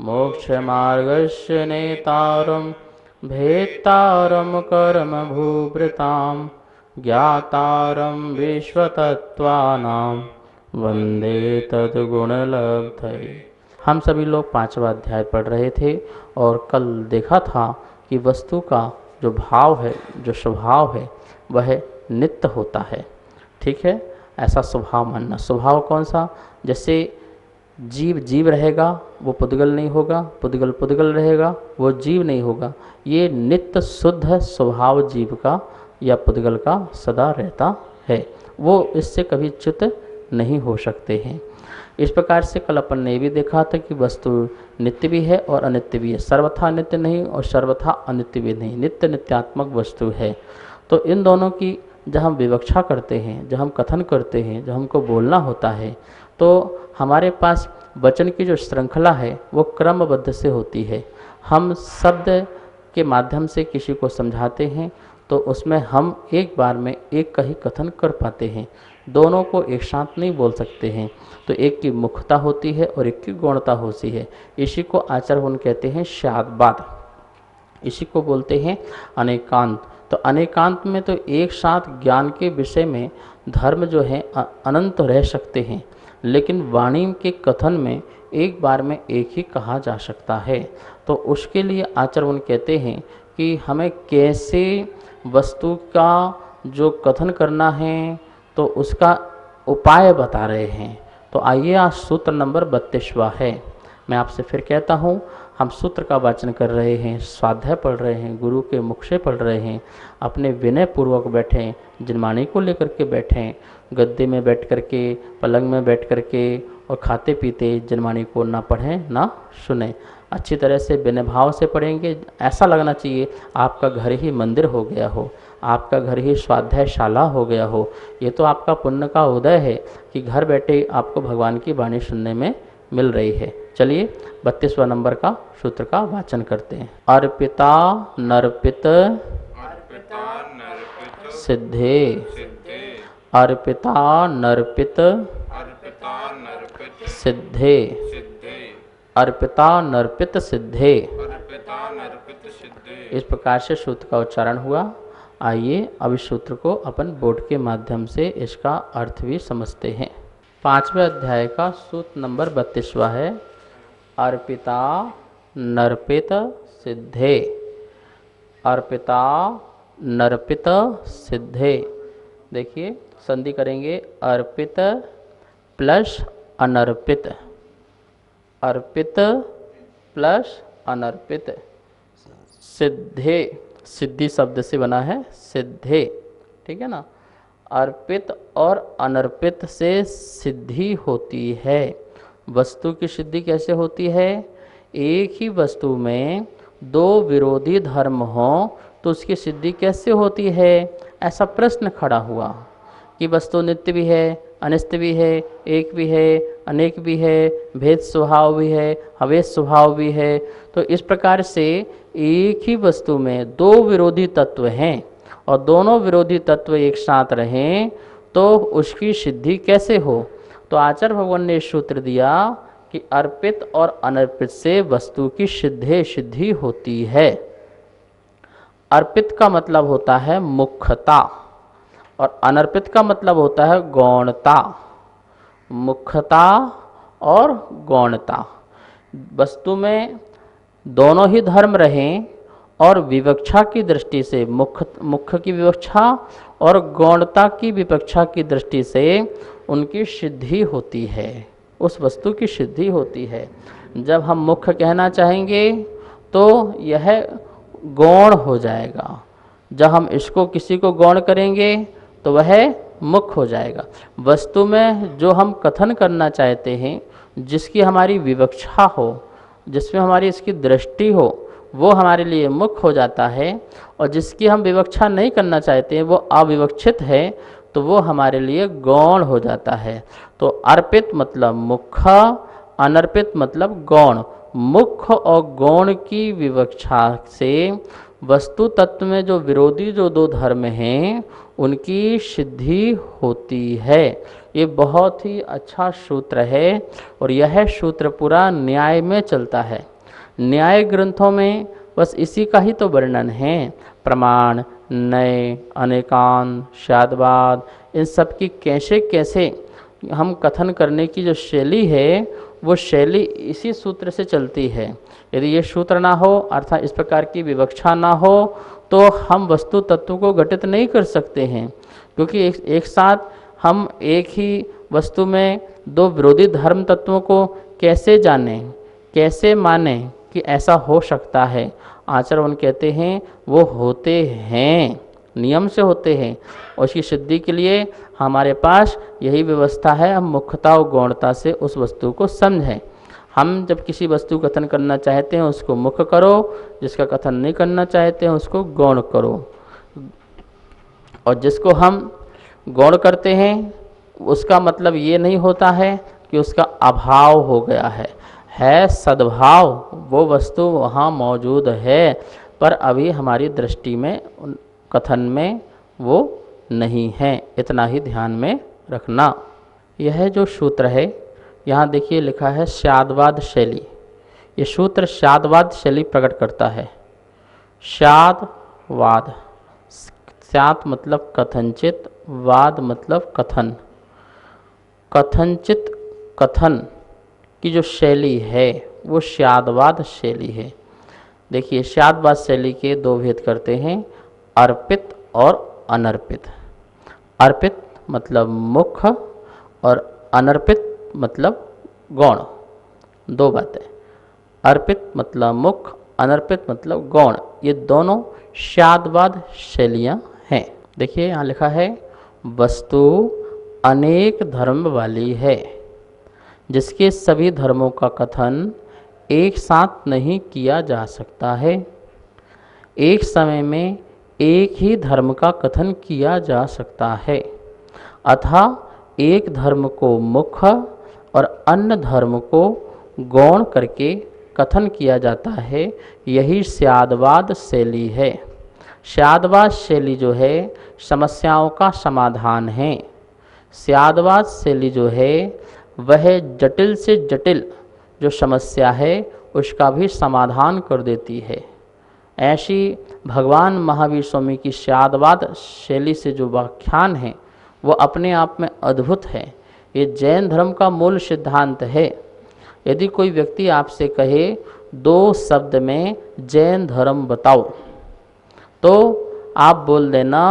मोक्षमार्गस्य नेतारं भेत्तारं कर्मभूभृतां ज्ञातारं विश्वतत्त्वानां वंदे तद्गुणलब्धये। हम सभी लोग 5वां अध्याय पढ़ रहे थे और कल देखा था कि वस्तु का जो भाव है, जो स्वभाव है, वह नित्य होता है। ठीक है, ऐसा स्वभाव मानना। स्वभाव कौन सा? जैसे जीव जीव रहेगा वो पुद्गल नहीं होगा, पुद्गल पुद्गल रहेगा वो जीव नहीं होगा। ये नित्य शुद्ध स्वभाव जीव का या पुद्गल का सदा रहता है, वो इससे कभी च्युत नहीं हो सकते हैं। इस प्रकार से कल अपन ने भी देखा था कि वस्तु नित्य भी है और अनित्य भी है, सर्वथा नित्य नहीं और सर्वथा अनित्य भी नहीं, नित्य नित्यात्मक वस्तु है। तो इन दोनों की जब हम विवक्षा करते हैं, जब हम कथन करते हैं, जब हमको बोलना होता है, तो हमारे पास वचन की जो श्रृंखला है वो क्रमबद्ध से होती है। हम शब्द के माध्यम से किसी को समझाते हैं तो उसमें हम एक बार में एक का ही कथन कर पाते हैं, दोनों को एक साथ नहीं बोल सकते हैं। तो एक की मुख्यता होती है और एक की गौणता होती है। इसी को आचार्य कहते हैं शादवाद, इसी को बोलते हैं अनेकांत। तो अनेकांत में तो एक साथ ज्ञान के विषय में धर्म जो है अनंत रह सकते हैं, लेकिन वाणी के कथन में एक बार में एक ही कहा जा सकता है। तो उसके लिए आचार्य कहते हैं कि हमें कैसे वस्तु का जो कथन करना है तो उसका उपाय बता रहे हैं। तो आइए आज सूत्र नंबर 32वां है। मैं आपसे फिर कहता हूँ, हम सूत्र का वाचन कर रहे हैं, स्वाध्याय पढ़ रहे हैं, गुरु के मुख से पढ़ रहे हैं, अपने विनय पूर्वक बैठें, जिनवाणी को लेकर के बैठें, गद्दे में बैठ करके, पलंग में बैठ करके और खाते पीते जिनवाणी को ना पढ़ें ना सुने। अच्छी तरह से विनय भाव से पढ़ेंगे, ऐसा लगना चाहिए आपका घर ही मंदिर हो गया हो, आपका घर ही स्वाध्यायशाला हो गया हो। ये तो आपका पुण्य का उदय है कि घर बैठे आपको भगवान की वाणी सुनने में मिल रही है। चलिए 32वां नंबर का सूत्र का वाचन करते हैं। अर्पिता नर्पित सिद्धे, अर्पिता नर्पित सिद्धे, अर्पिता नर्पित सिद्धे। इस प्रकार से सूत्र का उच्चारण हुआ। आइए अब इस सूत्र को अपन बोर्ड के माध्यम से इसका अर्थ भी समझते हैं। 5वें अध्याय का सूत्र नंबर 32वां है। अर्पिता नर्पित सिद्धे, अर्पिता नर्पित सिद्धे। देखिए संधि करेंगे, अर्पित प्लस अनर्पित, अर्पित प्लस अनर्पित, सिद्धे, सिद्धि शब्द से बना है सिद्धे, ठीक है ना। अर्पित और अनर्पित से सिद्धि होती है। वस्तु की सिद्धि कैसे होती है? एक ही वस्तु में दो विरोधी धर्म हो तो उसकी सिद्धि कैसे होती है? ऐसा प्रश्न खड़ा हुआ कि वस्तु नित्य भी है, अनित्य भी है, एक भी है, अनेक भी है, भेद स्वभाव भी है, अवेद स्वभाव भी है। तो इस प्रकार से एक ही वस्तु में दो विरोधी तत्व हैं और दोनों विरोधी तत्व एक साथ रहें तो उसकी सिद्धि कैसे हो? तो आचार्य भगवान ने सूत्र दिया कि अर्पित और अनर्पित से वस्तु की सिद्धि होती है। अर्पित का मतलब होता है मुख्यता और अनर्पित का मतलब होता है गौणता। मुख्यता और गौणता, वस्तु में दोनों ही धर्म रहें और विवक्षा की दृष्टि से, मुख्य की विवक्षा और गौणता की विवक्षा की दृष्टि से उनकी सिद्धि होती है, उस वस्तु की सिद्धि होती है। जब हम मुख्य कहना चाहेंगे तो यह गौण हो जाएगा, जब हम इसको किसी को गौण करेंगे तो वह मुख्य हो जाएगा। वस्तु में जो हम कथन करना चाहते हैं, जिसकी हमारी विवक्षा हो, जिसमें हमारी इसकी दृष्टि हो, वो हमारे लिए मुख्य हो जाता है और जिसकी हम विवक्षा नहीं करना चाहते हैं, वो अविवक्षित है, तो वो हमारे लिए गौण हो जाता है। तो अर्पित मतलब मुख्य, अनर्पित मतलब गौण। मुख्य और गौण की विवक्षा से वस्तु तत्व में जो विरोधी जो दो धर्म हैं उनकी सिद्धि होती है। ये बहुत ही अच्छा सूत्र है और यह सूत्र पूरा न्याय में चलता है। न्याय ग्रंथों में बस इसी का ही तो वर्णन है। प्रमाण, नय, अनेकांत, शादवाद, इन सब की कैसे कैसे हम कथन करने की जो शैली है वो शैली इसी सूत्र से चलती है। यदि ये सूत्र ना हो अर्थात इस प्रकार की विवक्षा ना हो तो हम वस्तु तत्व को घटित नहीं कर सकते हैं, क्योंकि एक साथ हम एक ही वस्तु में दो विरोधी धर्म तत्वों को कैसे जानें, कैसे माने कि ऐसा हो सकता है। आचरण कहते हैं वो होते हैं, नियम से होते हैं, और उसकी सिद्धि के लिए हमारे पास यही व्यवस्था है, हम मुख्यता और गौणता से उस वस्तु को समझें। हम जब किसी वस्तु कथन करना चाहते हैं उसको मुख्य करो, जिसका कथन नहीं करना चाहते हैं उसको गौण करो। और जिसको हम गौण करते हैं उसका मतलब ये नहीं होता है कि उसका अभाव हो गया है सद्भाव, वो वस्तु वहाँ मौजूद है, पर अभी हमारी दृष्टि में कथन में वो नहीं है। इतना ही ध्यान में रखना। यह जो सूत्र है यहाँ देखिए लिखा है शादवाद शैली। ये सूत्र शादवाद शैली प्रकट करता है। शादवाद, शाद मतलब कथनचित, वाद मतलब कथन। कथनचित कथन की जो शैली है वो शादवाद शैली है। देखिए शादवाद शैली के दो भेद करते हैं, अर्पित और अनर्पित। अर्पित मतलब मुख्य और अनर्पित मतलब गौण, दो बातें। अर्पित मतलब मुख्य, अनर्पित मतलब गौण, ये दोनों शादवाद शैलियाँ हैं। देखिए यहाँ लिखा है वस्तु अनेक धर्म वाली है, जिसके सभी धर्मों का कथन एक साथ नहीं किया जा सकता है। एक समय में एक ही धर्म का कथन किया जा सकता है, अतः एक धर्म को मुख्य और अन्य धर्म को गौण करके कथन किया जाता है। यही शादवाद शैली है। शादवाद शैली जो है समस्याओं का समाधान है। शादवाद शैली जो है वह जटिल से जटिल जो समस्या है उसका भी समाधान कर देती है। ऐसी भगवान महावीर स्वामी की शादवाद शैली से जो व्याख्यान है वो अपने आप में अद्भुत है। ये जैन धर्म का मूल सिद्धांत है। यदि कोई व्यक्ति आपसे कहे दो शब्द में जैन धर्म बताओ, तो आप बोल देना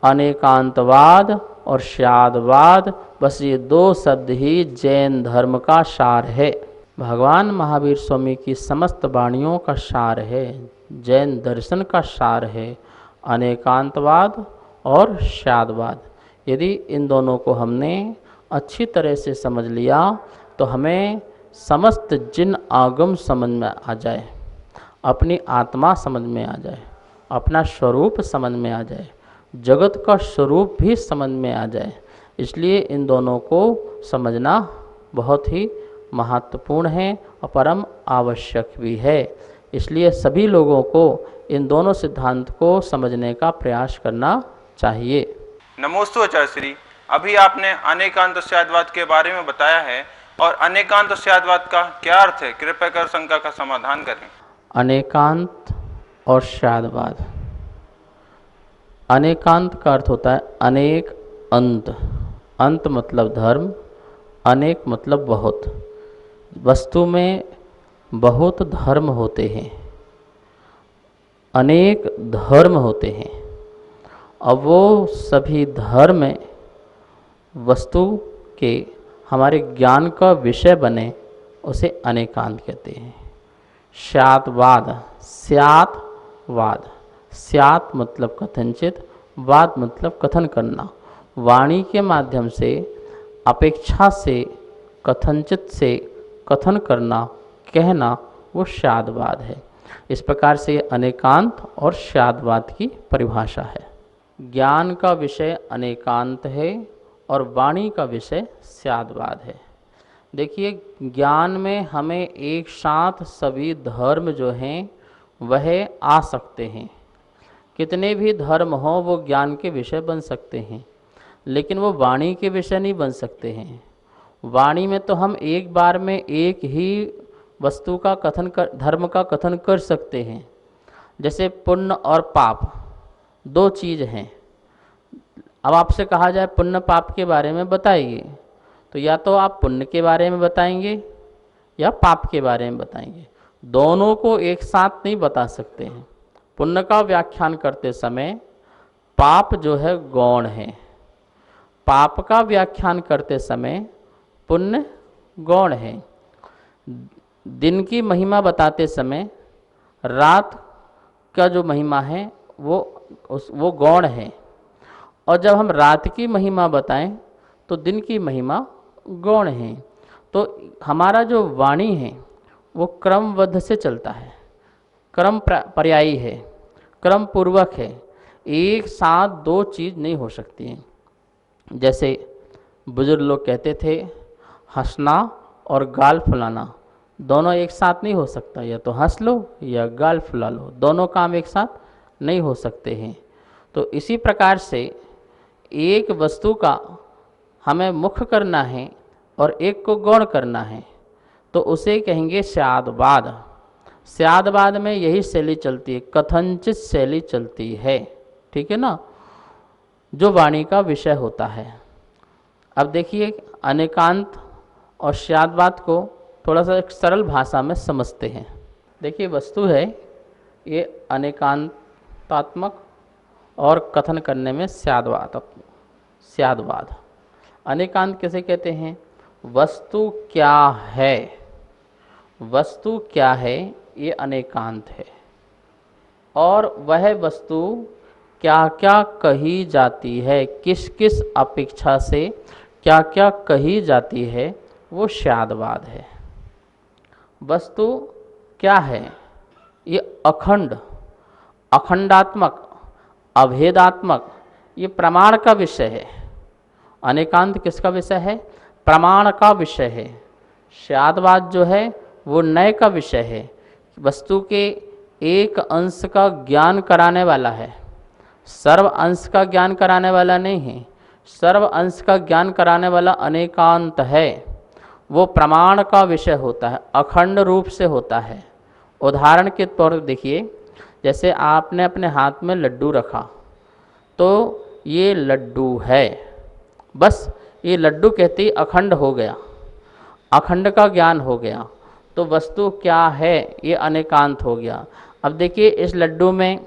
अनेकांतवाद और शादवाद, बस ये दो शब्द ही जैन धर्म का सार है। भगवान महावीर स्वामी की समस्त वाणियों का सार है, जैन दर्शन का सार है अनेकांतवाद और शादवाद। यदि इन दोनों को हमने अच्छी तरह से समझ लिया तो हमें समस्त जिन आगम समझ में आ जाए, अपनी आत्मा समझ में आ जाए, अपना स्वरूप समझ में आ जाए, जगत का स्वरूप भी समझ में आ जाए। इसलिए इन दोनों को समझना बहुत ही महत्वपूर्ण है और परम आवश्यक भी है। इसलिए सभी लोगों को इन दोनों सिद्धांत को समझने का प्रयास करना चाहिए। नमोस्तु आचार्य श्री। अभी आपने अनेकांत शादवाद के बारे में बताया है, और अनेकांत शादवाद का क्या अर्थ है, कृपया कर शंका का समाधान करें। अनेकांत और शादवाद, अनेकांत का अर्थ होता है अनेक अंत। अंत मतलब धर्म, अनेक मतलब बहुत। वस्तु में बहुत धर्म होते हैं, अनेक धर्म होते हैं, अब वो सभी धर्म वस्तु के हमारे ज्ञान का विषय बने, उसे अनेकांत कहते हैं। शादवाद, स्यातवाद, स्यात मतलब कथनचित, वाद मतलब कथन करना। वाणी के माध्यम से अपेक्षा से कथनचित से कथन करना, कहना, वो शादवाद है। इस प्रकार से अनेकांत और शादवाद की परिभाषा है। ज्ञान का विषय अनेकांत है और वाणी का विषय शादवाद है। देखिए ज्ञान में हमें एक साथ सभी धर्म जो हैं वह आ सकते हैं। कितने भी धर्म हों वो ज्ञान के विषय बन सकते हैं, लेकिन वो वाणी के विषय नहीं बन सकते हैं। वाणी में तो हम एक बार में एक ही वस्तु का कथन कर, धर्म का कथन कर सकते हैं। जैसे पुण्य और पाप दो चीज़ हैं। अब आपसे कहा जाए पुण्य पाप के बारे में बताइए, तो या तो आप पुण्य के बारे में बताएंगे या पाप के बारे में बताएंगे। दोनों को एक साथ नहीं बता सकते हैं। पुण्य का व्याख्यान करते समय पाप जो है गौण है, पाप का व्याख्यान करते समय पुण्य गौण है। दिन की महिमा बताते समय रात का जो महिमा है वो गौण है, और जब हम रात की महिमा बताएं तो दिन की महिमा गौण है। तो हमारा जो वाणी है वो क्रमबद्ध से चलता है, क्रम पर्यायी है, क्रम पूर्वक है। एक साथ दो चीज़ नहीं हो सकती हैं। जैसे बुजुर्ग लोग कहते थे, हंसना और गाल फुलाना दोनों एक साथ नहीं हो सकता। या तो हंस लो या गाल फुला लो, दोनों काम एक साथ नहीं हो सकते हैं। तो इसी प्रकार से एक वस्तु का हमें मुख्य करना है और एक को गौण करना है, तो उसे कहेंगे स्यादवाद। स्यादवाद में यही शैली चलती है, कथनचित शैली चलती है, ठीक है ना, जो वाणी का विषय होता है। अब देखिए, अनेकांत और स्यादवाद को थोड़ा सा एक सरल भाषा में समझते हैं। देखिए, वस्तु है ये अनेकांतात्मक और कथन करने में स्यादवाद। अनेकांत कैसे कहते हैं? वस्तु क्या है, वस्तु क्या है ये अनेकांत है, और वह वस्तु क्या क्या कही जाती है, किस किस अपेक्षा से क्या क्या कही जाती है, वो स्यादवाद है। वस्तु क्या है? ये अखंड, अखंडात्मक, अभेदात्मक, ये प्रमाण का विषय है। अनेकांत किसका विषय है? प्रमाण का विषय है। स्यादवाद जो है वो नय का विषय है, वस्तु के एक अंश का ज्ञान कराने वाला है, सर्व अंश का ज्ञान कराने वाला नहीं है। सर्व अंश का ज्ञान कराने वाला अनेकांत है, वो प्रमाण का विषय होता है, अखंड रूप से होता है। उदाहरण के तौर पर देखिए, जैसे आपने अपने हाथ में लड्डू रखा, तो ये लड्डू है, बस ये लड्डू कहते ही अखंड हो गया, अखंड का ज्ञान हो गया। तो वस्तु क्या है? ये अनेकांत हो गया। अब देखिए, इस लड्डू में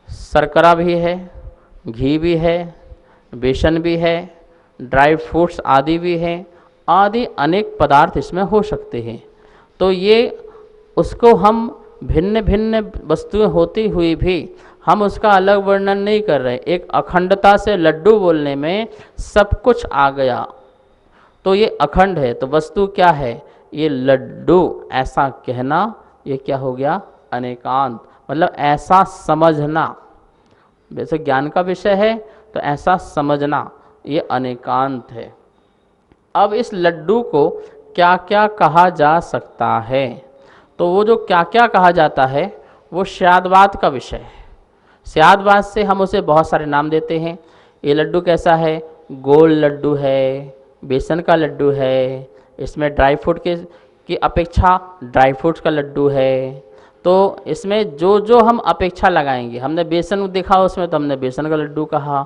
शर्करा भी है, घी भी है, बेसन भी है, ड्राई फ्रूट्स आदि भी हैं, आदि अनेक पदार्थ इसमें हो सकते हैं। तो ये उसको हम भिन्न भिन्न वस्तुएं होती हुई भी हम उसका अलग वर्णन नहीं कर रहे। एक अखंडता से लड्डू बोलने में सब कुछ आ गया, तो ये अखंड है। तो वस्तु क्या है? ये लड्डू, ऐसा कहना ये क्या हो गया? अनेकांत। मतलब ऐसा समझना, वैसे ज्ञान का विषय है तो ऐसा समझना, ये अनेकांत है। अब इस लड्डू को क्या क्या कहा जा सकता है? तो वो जो क्या क्या कहा जाता है वो स्यादवाद का विषय है। स्यादवाद से हम उसे बहुत सारे नाम देते हैं। ये लड्डू कैसा है? गोल लड्डू है, बेसन का लड्डू है, इसमें ड्राई फ्रूट की अपेक्षा ड्राई फ्रूट्स का लड्डू है। तो इसमें जो जो हम अपेक्षा लगाएंगे, हमने बेसन देखा उसमें तो हमने बेसन का लड्डू कहा,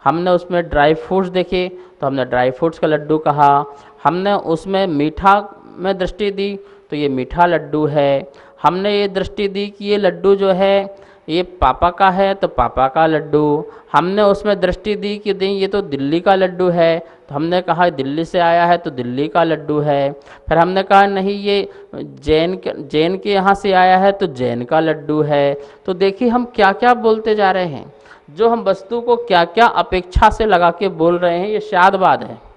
हमने उसमें ड्राई फ्रूट्स देखे तो हमने ड्राई फ्रूट्स का लड्डू कहा, हमने उसमें मीठा में दृष्टि दी तो ये मीठा लड्डू है, हमने ये दृष्टि दी कि ये लड्डू जो है ये पापा का है तो पापा का लड्डू, हमने उसमें दृष्टि दी कि नहीं ये तो दिल्ली का लड्डू है तो हमने कहा दिल्ली से आया है तो दिल्ली का लड्डू है। फिर हमने कहा नहीं ये जैन के यहाँ से आया है तो जैन का लड्डू है। तो देखिए हम क्या क्या बोलते जा रहे हैं, जो हम वस्तु को क्या क्या अपेक्षा से लगा के बोल रहे हैं, ये स्यादवाद है।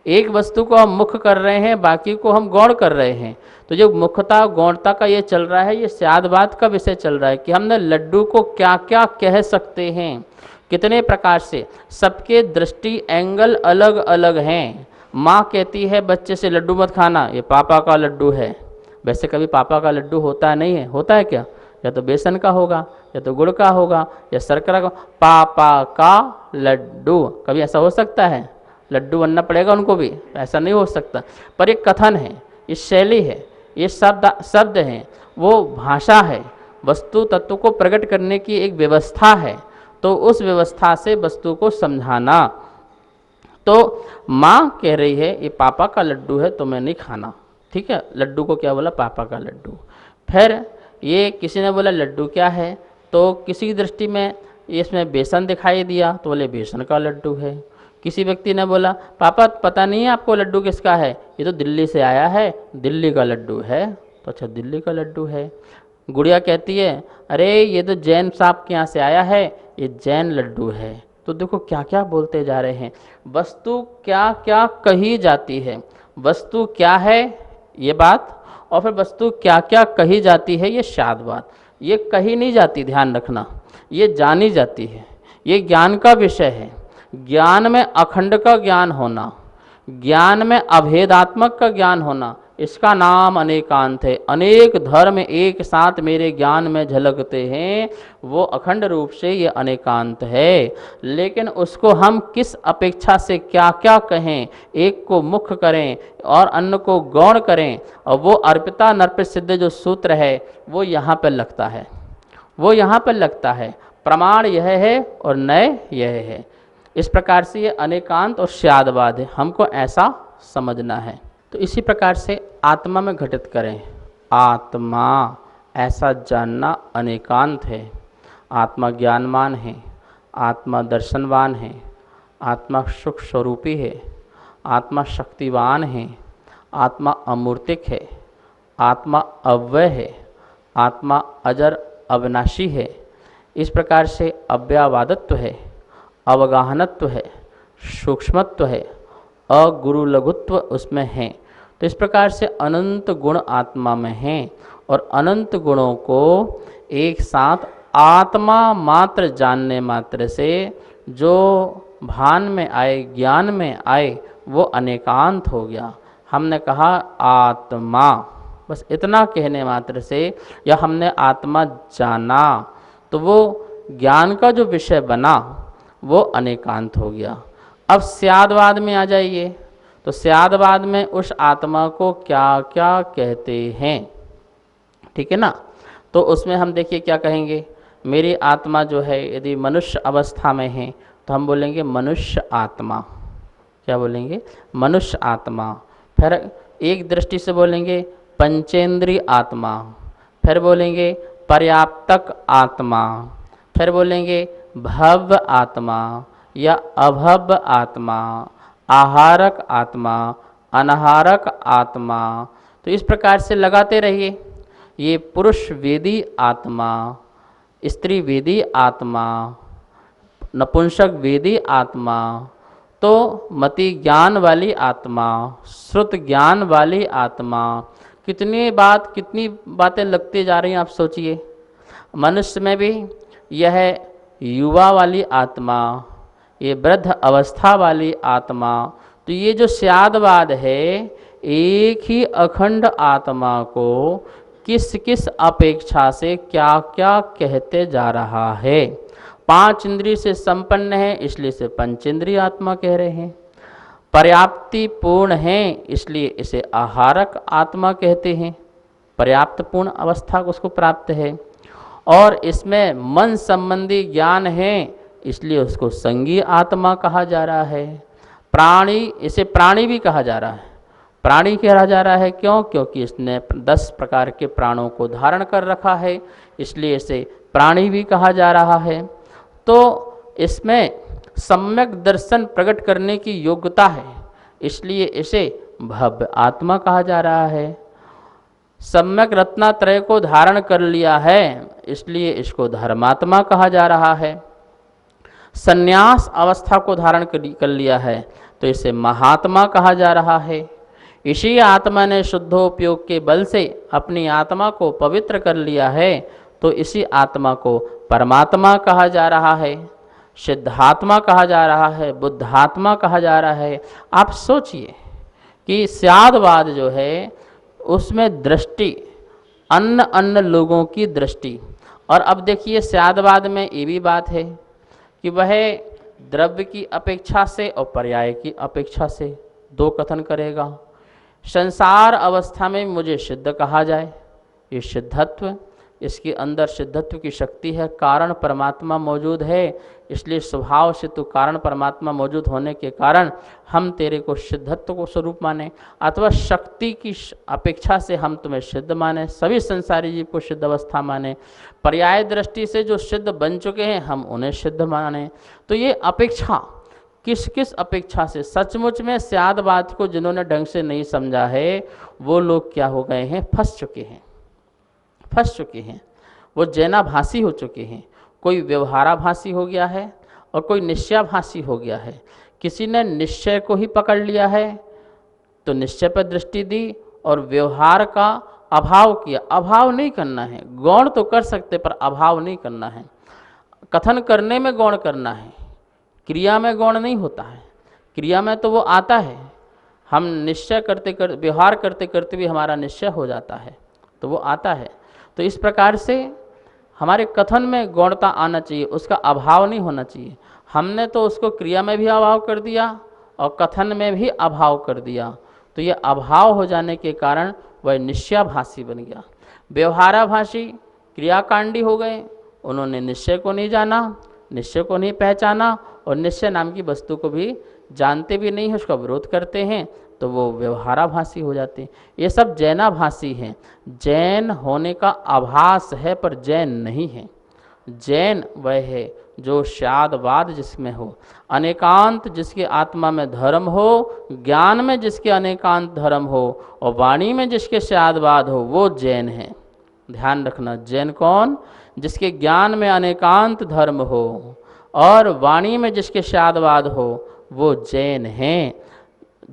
एक वस्तु को हम मुख्य कर रहे हैं, बाकी को हम गौण कर रहे हैं। तो जो मुख्यता गौणता का ये चल रहा है, ये स्यादवाद का विषय चल रहा है कि हमने लड्डू को क्या क्या कह सकते हैं, कितने प्रकार से। सबके दृष्टि एंगल अलग अलग हैं। माँ कहती है बच्चे से लड्डू मत खाना, ये पापा का लड्डू है। वैसे कभी पापा का लड्डू होता नहीं है, होता है क्या? या तो बेसन का होगा, या तो गुड़ का होगा, या शर्करा का। पापा का लड्डू, कभी ऐसा हो सकता है? लड्डू बनना पड़ेगा उनको भी, ऐसा नहीं हो सकता। पर एक कथन है, ये शैली है, ये शब्द हैं, वो भाषा है, वस्तु तत्व को प्रकट करने की एक व्यवस्था है। तो उस व्यवस्था से वस्तु को समझाना। तो माँ कह रही है ये पापा का लड्डू है, तो मैं नहीं खाना। ठीक है, लड्डू को क्या बोला? पापा का लड्डू। फिर ये किसी ने बोला लड्डू क्या है, तो किसी की दृष्टि में इसमें बेसन दिखाई दिया, तो बोले बेसन का लड्डू है। किसी व्यक्ति ने बोला पापा पता नहीं है आपको लड्डू किसका है, ये तो दिल्ली से आया है, दिल्ली का लड्डू है। तो अच्छा दिल्ली का लड्डू है। गुड़िया कहती है अरे ये तो जैन साहब के यहाँ से आया है, ये जैन लड्डू है। तो देखो क्या क्या बोलते जा रहे हैं, वस्तु क्या क्या कही जाती है, वस्तु क्या है ये बात, और फिर वस्तु क्या क्या कही जाती है ये शाद बात। ये कही नहीं जाती, ध्यान रखना, ये जानी जाती है, ये ज्ञान का विषय है। ज्ञान में अखंड का ज्ञान होना, ज्ञान में अभेदात्मक का ज्ञान होना, इसका नाम अनेकांत है। अनेक धर्म एक साथ मेरे ज्ञान में झलकते हैं, वो अखंड रूप से ये अनेकांत है। लेकिन उसको हम किस अपेक्षा से क्या क्या कहें, एक को मुख्य करें और अन्य को गौण करें, और वो अर्पिता नर्पित सिद्ध जो सूत्र है वो यहाँ पर लगता है, वो यहाँ पर लगता है। प्रमाण यह है और नय यह है। इस प्रकार से ये अनेकांत और स्यादवाद है, हमको ऐसा समझना है। तो इसी प्रकार से आत्मा में घटित करें, आत्मा ऐसा जानना अनेकांत है। आत्मा ज्ञानवान है, आत्मा दर्शनवान है, आत्मा सुख स्वरूपी है, आत्मा शक्तिवान है, आत्मा अमूर्तिक है, आत्मा अव्यय है, आत्मा अजर अविनाशी है। इस प्रकार से अव्ययवादत्व है, अवगाहनत्व है, सूक्ष्मत्व है, अगुरु लघुत्व उसमें है। तो इस प्रकार से अनंत गुण आत्मा में हैं, और अनंत गुणों को एक साथ आत्मा मात्र जानने मात्र से जो भान में आए, ज्ञान में आए, वो अनेकांत हो गया। हमने कहा आत्मा, बस इतना कहने मात्र से, या हमने आत्मा जाना, तो वो ज्ञान का जो विषय बना वो अनेकांत हो गया। अब स्यादवाद में आ जाइए, तो स्यादवाद में उस आत्मा को क्या क्या कहते हैं, ठीक है ना। तो उसमें हम देखिए क्या कहेंगे, मेरी आत्मा जो है यदि मनुष्य अवस्था में है तो हम बोलेंगे मनुष्य आत्मा। क्या बोलेंगे? मनुष्य आत्मा। फिर एक दृष्टि से बोलेंगे पंचेंद्रीय आत्मा, फिर बोलेंगे पर्याप्तक आत्मा, फिर बोलेंगे भव्य आत्मा या अभव्य आत्मा, आहारक आत्मा, अनाहारक आत्मा। तो इस प्रकार से लगाते रहिए। ये पुरुष वेदी आत्मा, स्त्री वेदी आत्मा, नपुंसक वेदी आत्मा, तो मति ज्ञान वाली आत्मा, श्रुत ज्ञान वाली आत्मा। कितनी बातें लगती जा रही हैं, आप सोचिए। मनुष्य में भी यह युवा वाली आत्मा, ये वृद्ध अवस्था वाली आत्मा। तो ये जो स्यादवाद है, एक ही अखंड आत्मा को किस किस अपेक्षा से क्या क्या कहते जा रहा है। 5 इंद्रिय से संपन्न है, इसलिए इसे पंचेंद्रिय आत्मा कह रहे हैं। पर्याप्ति पूर्ण है, इसलिए इसे आहारक आत्मा कहते हैं। पर्याप्त पूर्ण अवस्था को उसको प्राप्त है। और इसमें मन संबंधी ज्ञान है, इसलिए उसको संगी आत्मा कहा जा रहा है। प्राणी, इसे प्राणी भी कहा जा रहा है। प्राणी कहा जा रहा है क्यों? क्योंकि इसने 10 प्रकार के प्राणों को धारण कर रखा है, इसलिए इसे प्राणी भी कहा जा रहा है। तो इसमें सम्यक दर्शन प्रकट करने की योग्यता है, इसलिए इसे भव्य आत्मा कहा जा रहा है। सम्यक रत्नात्रय को धारण कर लिया है, इसलिए इसको धर्मात्मा कहा जा रहा है। संन्यास अवस्था को धारण कर लिया है, तो इसे महात्मा कहा जा रहा है। इसी आत्मा ने शुद्धोपयोग के बल से अपनी आत्मा को पवित्र कर लिया है, तो इसी आत्मा को परमात्मा कहा जा रहा है, सिद्धात्मा कहा जा रहा है, बुद्धात्मा कहा जा रहा है। आप सोचिए कि स्यादवाद जो है उसमें दृष्टि अन्य अन्य लोगों की दृष्टि। और अब देखिए स्यादवाद में ये भी बात है कि वह द्रव्य की अपेक्षा से और पर्याय की अपेक्षा से 2 कथन करेगा। संसार अवस्था में मुझे सिद्ध कहा जाए, ये सिद्धत्व, इसके अंदर सिद्धत्व की शक्ति है, कारण परमात्मा मौजूद है, इसलिए स्वभाव से तो कारण परमात्मा मौजूद होने के कारण हम तेरे को सिद्धत्व को स्वरूप माने, अथवा शक्ति की अपेक्षा से हम तुम्हें सिद्ध माने, सभी संसारी जीव को सिद्ध अवस्था माने, पर्याय दृष्टि से जो सिद्ध बन चुके हैं हम उन्हें सिद्ध माने। तो ये अपेक्षा किस किस अपेक्षा से, सचमुच में स्यादवाद को जिन्होंने ढंग से नहीं समझा है वो लोग क्या हो गए हैं, फंस चुके हैं, वो जैनाभासी हो चुके हैं। कोई व्यवहाराभासी हो गया है और कोई निश्चयाभासी हो गया है। किसी ने निश्चय को ही पकड़ लिया है तो निश्चय पर दृष्टि दी और व्यवहार का अभाव किया। अभाव नहीं करना है, गौण तो कर सकते पर अभाव नहीं करना है। कथन करने में गौण करना है, क्रिया में गौण नहीं होता है। क्रिया में तो वो आता है, हम निश्चय करते व्यवहार करते करते भी हमारा निश्चय हो जाता है तो वो आता है। तो इस प्रकार से हमारे कथन में गौणता आना चाहिए, उसका अभाव नहीं होना चाहिए। हमने तो उसको क्रिया में भी अभाव कर दिया और कथन में भी अभाव कर दिया, तो ये अभाव हो जाने के कारण वह निश्चयाभासी बन गया। व्यवहाराभासी क्रियाकांडी हो गए, उन्होंने निश्चय को नहीं जाना, निश्चय को नहीं पहचाना और निश्चय नाम की वस्तु को भी जानते भी नहीं है, उसका विरोध करते हैं, तो वो व्यवहाराभासी हो जाते हैं। ये सब जैनाभासी हैं। जैन होने का आभास है पर जैन नहीं है। जैन वह है जो स्यादवाद जिसमें हो, अनेकांत जिसके आत्मा में धर्म हो, ज्ञान में जिसके अनेकांत धर्म हो और वाणी में जिसके स्यादवाद हो, वो जैन है। ध्यान रखना, जैन कौन? जिसके ज्ञान में अनेकांत धर्म हो और वाणी में जिसके स्यादवाद हो, वो जैन हैं।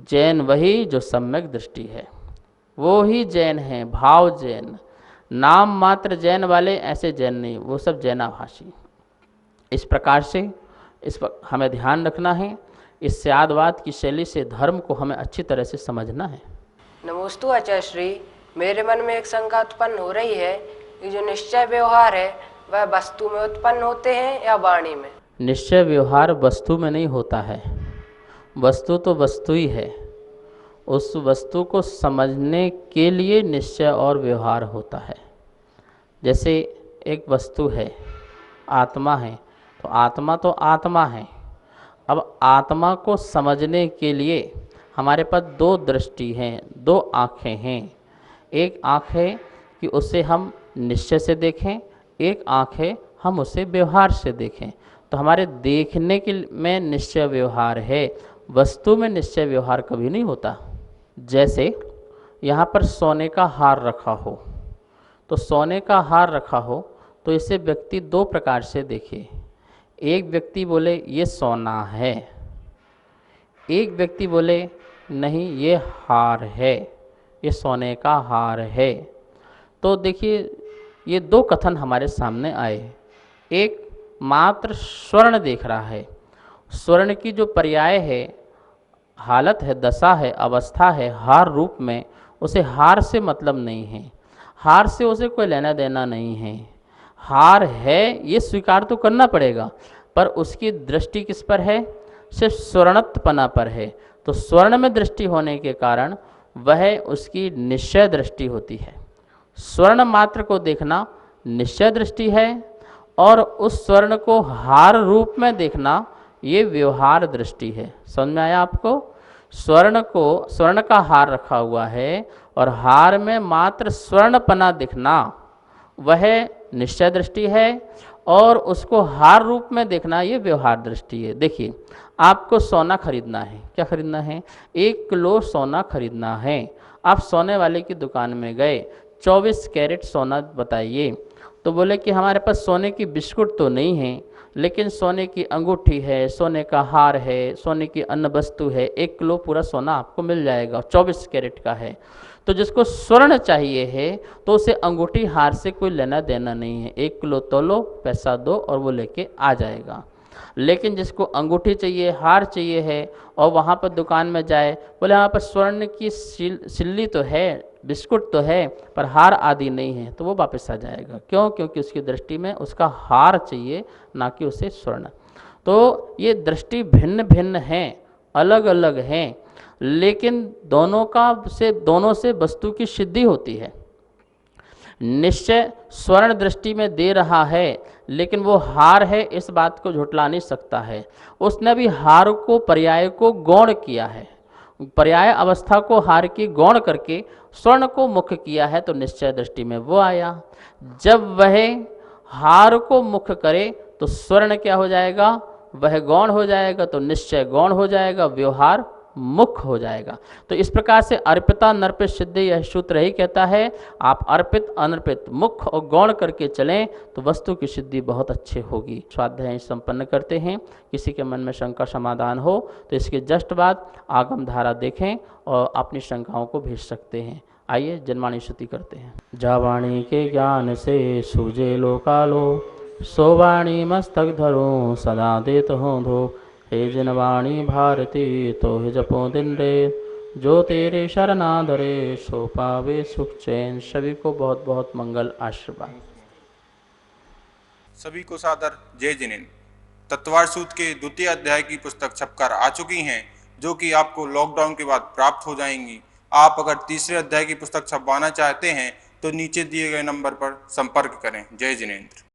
जैन वही जो सम्यक दृष्टि है, वो ही जैन है। भाव जैन, नाम मात्र जैन वाले ऐसे जैन नहीं, वो सब जैनाभासी। इस प्रकार से इस पर हमें ध्यान रखना है। इस स्यादवाद की शैली से धर्म को हमें अच्छी तरह से समझना है। नमोस्तु आचार्य श्री, मेरे मन में एक शंका उत्पन्न हो रही है कि जो निश्चय व्यवहार है वह वस्तु में उत्पन्न होते हैं या वाणी में? निश्चय व्यवहार वस्तु में नहीं होता है, वस्तु तो वस्तु ही है। उस वस्तु को समझने के लिए निश्चय और व्यवहार होता है। जैसे एक वस्तु है, आत्मा है, तो आत्मा है। अब आत्मा को समझने के लिए हमारे पास दो दृष्टि हैं, दो आँखें हैं। एक आँख है कि उसे हम निश्चय से देखें, एक आँख है हम उसे व्यवहार से देखें। तो हमारे देखने के में निश्चय व्यवहार है, वस्तु में निश्चय व्यवहार कभी नहीं होता। जैसे यहाँ पर सोने का हार रखा हो, तो सोने का हार रखा हो तो इसे व्यक्ति दो प्रकार से देखे। एक व्यक्ति बोले ये सोना है, एक व्यक्ति बोले नहीं ये हार है, ये सोने का हार है। तो देखिए ये दो कथन हमारे सामने आए। एक मात्र स्वर्ण देख रहा है, स्वर्ण की जो पर्याय है, हालत है, दशा है, अवस्था है हार रूप में, उसे हार से मतलब नहीं है, हार से उसे कोई लेना देना नहीं है। हार है ये स्वीकार तो करना पड़ेगा, पर उसकी दृष्टि किस पर है? सिर्फ स्वर्णत्वपना पर है। तो स्वर्ण में दृष्टि होने के कारण वह उसकी निश्चय दृष्टि होती है। स्वर्ण मात्र को देखना निश्चय दृष्टि है और उस स्वर्ण को हार रूप में देखना ये व्यवहार दृष्टि है। समझ में आया आपको? स्वर्ण का हार रखा हुआ है और हार में मात्र स्वर्णपना दिखना वह निश्चय दृष्टि है और उसको हार रूप में देखना ये व्यवहार दृष्टि है। देखिए आपको सोना खरीदना है, क्या खरीदना है? 1 किलो सोना खरीदना है। आप सोने वाले की दुकान में गए, 24 कैरेट सोना बताइए। तो बोले कि हमारे पास सोने की बिस्कुट तो नहीं है, लेकिन सोने की अंगूठी है, सोने का हार है, सोने की अन्य वस्तु है, 1 किलो पूरा सोना आपको मिल जाएगा, 24 कैरेट का है। तो जिसको स्वर्ण चाहिए है तो उसे अंगूठी हार से कोई लेना देना नहीं है, 1 किलो तोलो, पैसा दो और वो लेके आ जाएगा। लेकिन जिसको अंगूठी चाहिए, हार चाहिए है और वहाँ पर दुकान में जाए, बोले यहाँ पर स्वर्ण की सिल्ली तो है, बिस्कुट तो है, पर हार आदि नहीं है, तो वो वापस आ जाएगा। क्यों? क्योंकि उसकी दृष्टि में उसका हार चाहिए, ना कि उसे स्वर्ण। तो ये दृष्टि भिन्न भिन्न हैं, अलग अलग हैं। लेकिन दोनों से वस्तु की सिद्धि होती है। निश्चय स्वर्ण दृष्टि में दे रहा है, लेकिन वो हार है इस बात को झुठला नहीं सकता है। उसने भी हार को, पर्याय को गौण किया है, पर्याय अवस्था को हार की गौण करके स्वर्ण को मुख्य किया है, तो निश्चय दृष्टि में वो आया। जब वह हार को मुख्य करे तो स्वर्ण क्या हो जाएगा, वह गौण हो जाएगा, तो निश्चय गौण हो जाएगा, व्यवहार मुख्य हो जाएगा। तो इस प्रकार से अर्पिता नर्पित सिद्धि, यह सूत्र ही कहता है आप अर्पित अनर्पित मुख्य और गौण करके चलें तो वस्तु की सिद्धि बहुत अच्छी होगी। स्वाध्याय संपन्न करते हैं। किसी के मन में शंका समाधान हो तो इसके जस्ट बाद आगम धारा देखें और अपनी शंकाओं को भेज सकते हैं। आइए जनवाणी स्तुति करते हैं। जावाणी के ज्ञान से सूझे लोकालो, सो वाणी मस्तक धरो सदा देत हो धो। हे जनवाणी भारती तो हे जपो दिन रे, जो तेरे शरणाधरे सो पावे सुख चैन। सभी को बहुत बहुत मंगल आशीर्वाद। सभी को सादर जय जिनेन्द्र। तत्वार सूत्र के द्वितीय अध्याय की पुस्तक छपकर आ चुकी हैं, जो कि आपको लॉकडाउन के बाद प्राप्त हो जाएंगी। आप अगर तीसरे अध्याय की पुस्तक छपवाना चाहते हैं तो नीचे दिए गए नंबर पर संपर्क करें। जय जिनेन्द्र।